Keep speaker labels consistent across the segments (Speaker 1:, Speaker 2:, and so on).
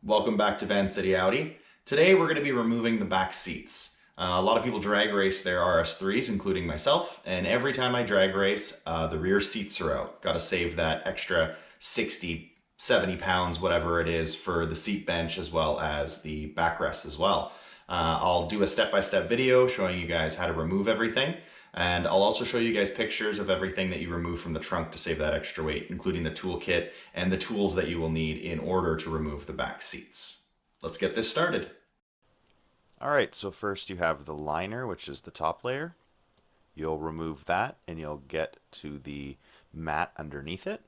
Speaker 1: Welcome back to Van City Audi. Today we're going to be removing the back seats. A lot of people drag race their RS3s, including myself, and every time I drag race, the rear seats are out. Got to save that extra 60, 70 pounds, whatever it is, for the seat bench as well as the backrest as well. I'll do a step-by-step video showing you guys how to remove everything, and I'll also show you guys pictures of everything that you remove from the trunk to save that extra weight, including the toolkit and the tools that you will need in order to remove the back seats. Let's get this started.
Speaker 2: Alright, so first you have the liner, which is the top layer. You'll remove that and you'll get to the mat underneath it.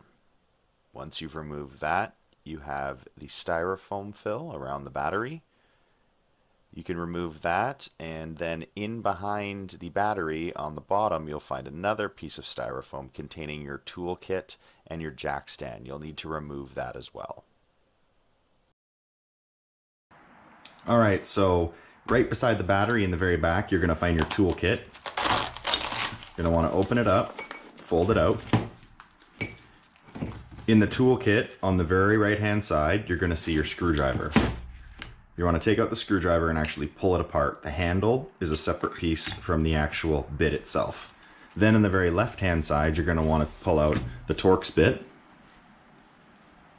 Speaker 2: Once you've removed that, you have the styrofoam fill around the battery. You can remove that, and then in behind the battery on the bottom you'll find another piece of styrofoam containing your toolkit and your jack stand. You'll need to remove that as well.
Speaker 1: Alright, so right beside the battery in the very back, you're going to find your toolkit. You're going to want to open it up, fold it out. In the toolkit, on the very right hand side, you're going to see your screwdriver. You want to take out the screwdriver and actually pull it apart. The handle is a separate piece from the actual bit itself. Then in the very left hand side, you're going to want to pull out the Torx bit.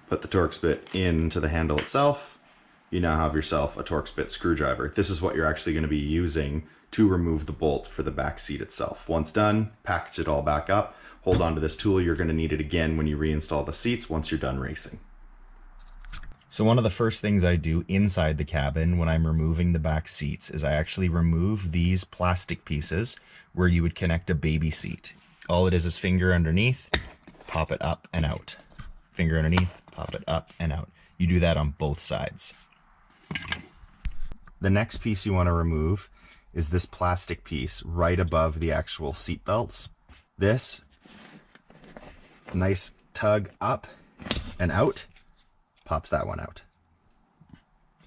Speaker 1: Put the Torx bit into the handle itself. You now have yourself a Torx bit screwdriver. This is what you're actually going to be using to remove the bolt for the back seat itself. Once done, package it all back up. Hold on to this tool. You're going to need it again when you reinstall the seats once you're done racing. So one of the first things I do inside the cabin when I'm removing the back seats is I actually remove these plastic pieces where you would connect a baby seat. All it is finger underneath, pop it up and out. Finger underneath, pop it up and out. You do that on both sides. The next piece you want to remove is this plastic piece right above the actual seat belts. This nice tug up and out pops that one out.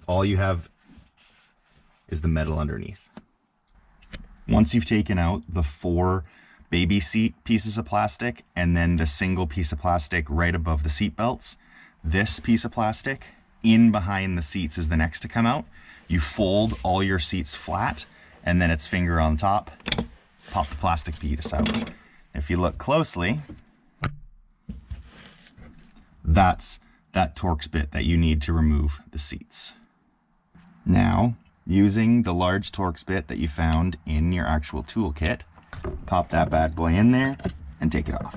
Speaker 1: All you have is the metal underneath. Once you've taken out the 4 baby seat pieces of plastic and then the single piece of plastic right above the seat belts, this piece of plastic in behind the seats is the next to come out. You fold all your seats flat and then it's finger on top, pop the plastic piece out. If you look closely, that's that Torx bit that you need to remove the seats. Now, using the large Torx bit that you found in your actual toolkit, pop that bad boy in there and take it off.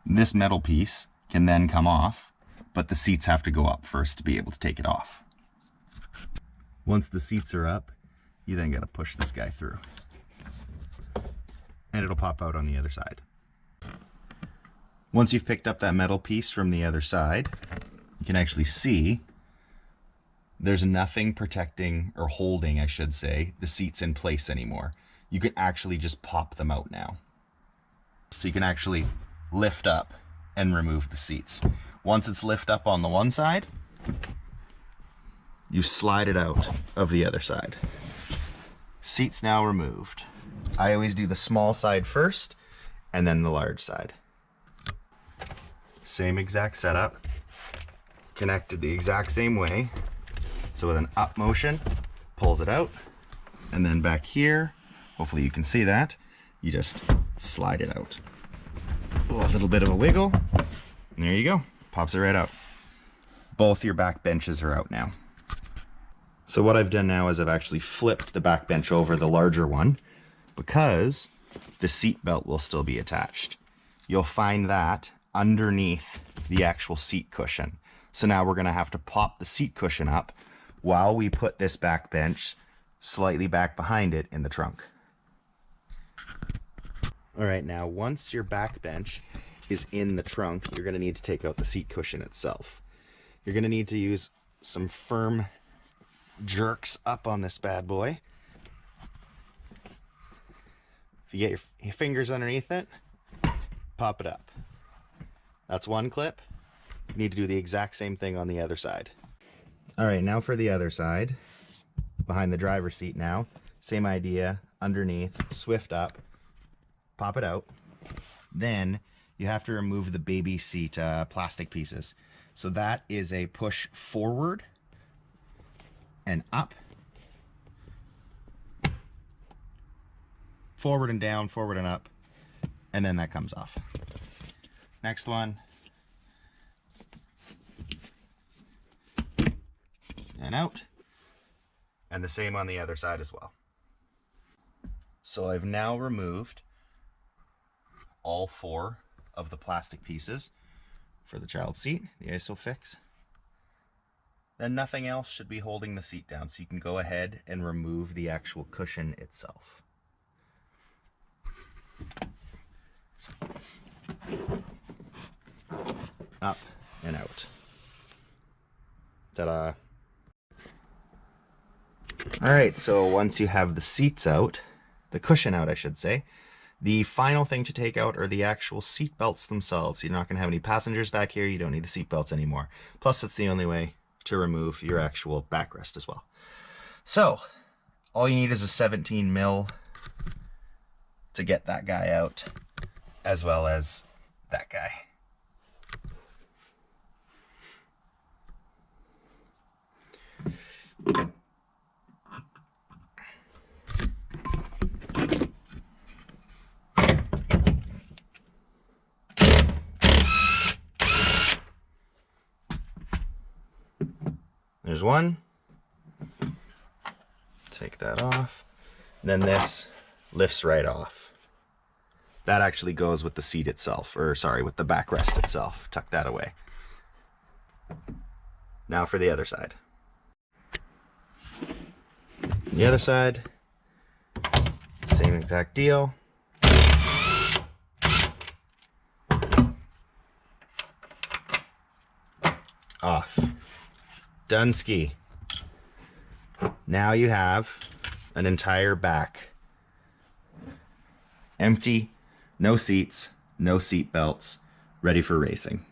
Speaker 1: This metal piece can then come off, but the seats have to go up first to be able to take it off. Once the seats are up, you then got to push this guy through. And it'll pop out on the other side. Once you've picked up that metal piece from the other side, you can actually see there's nothing protecting, or holding, I should say, the seats in place anymore. You can actually just pop them out now. So you can actually lift up and remove the seats. Once it's lift up on the one side, you slide it out of the other side. Seats now removed. I always do the small side first and then the large side. Same exact setup, connected the exact same way. So with an up motion, pulls it out, and then back here, hopefully you can see that, you just slide it out. A little bit of a wiggle, and there you go. Pops it right out. Both your back benches are out now. So what I've done now is I've actually flipped the back bench over, the larger one, because the seat belt will still be attached. You'll find that underneath the actual seat cushion. So now we're going to have to pop the seat cushion up while we put this back bench slightly back behind it in the trunk. All right, now once your back bench is in the trunk, you're going to need to take out the seat cushion itself. You're going to need to use some firm jerks up on this bad boy. If you get your fingers underneath it, pop it up. That's one clip. You need to do the exact same thing on the other side. All right, now for the other side, behind the driver's seat now. Same idea, underneath, swift up, pop it out. Then you have to remove the baby seat plastic pieces. So that is a push forward and up, forward and down, forward and up, and then that comes off. Next one. And out. And the same on the other side as well. So I've now removed all 4 of the plastic pieces for the child seat, the ISOFIX. Then nothing else should be holding the seat down, so you can go ahead and remove the actual cushion itself. Up and out. Ta-da! Alright, so once you have the seats out, the cushion out I should say, the final thing to take out are the actual seat belts themselves. You're not going to have any passengers back here, you don't need the seat belts anymore. Plus it's the only way to remove your actual backrest as well. So, all you need is a 17 mil to get that guy out, as well as that guy. There's one. Take that off. Then this lifts right off. That actually goes with the seat itself, or sorry, with the backrest itself. Tuck that away. Now for the other side. The other side, same exact deal. Off. Done ski. Now you have an entire back. Empty, no seats, no seat belts, ready for racing.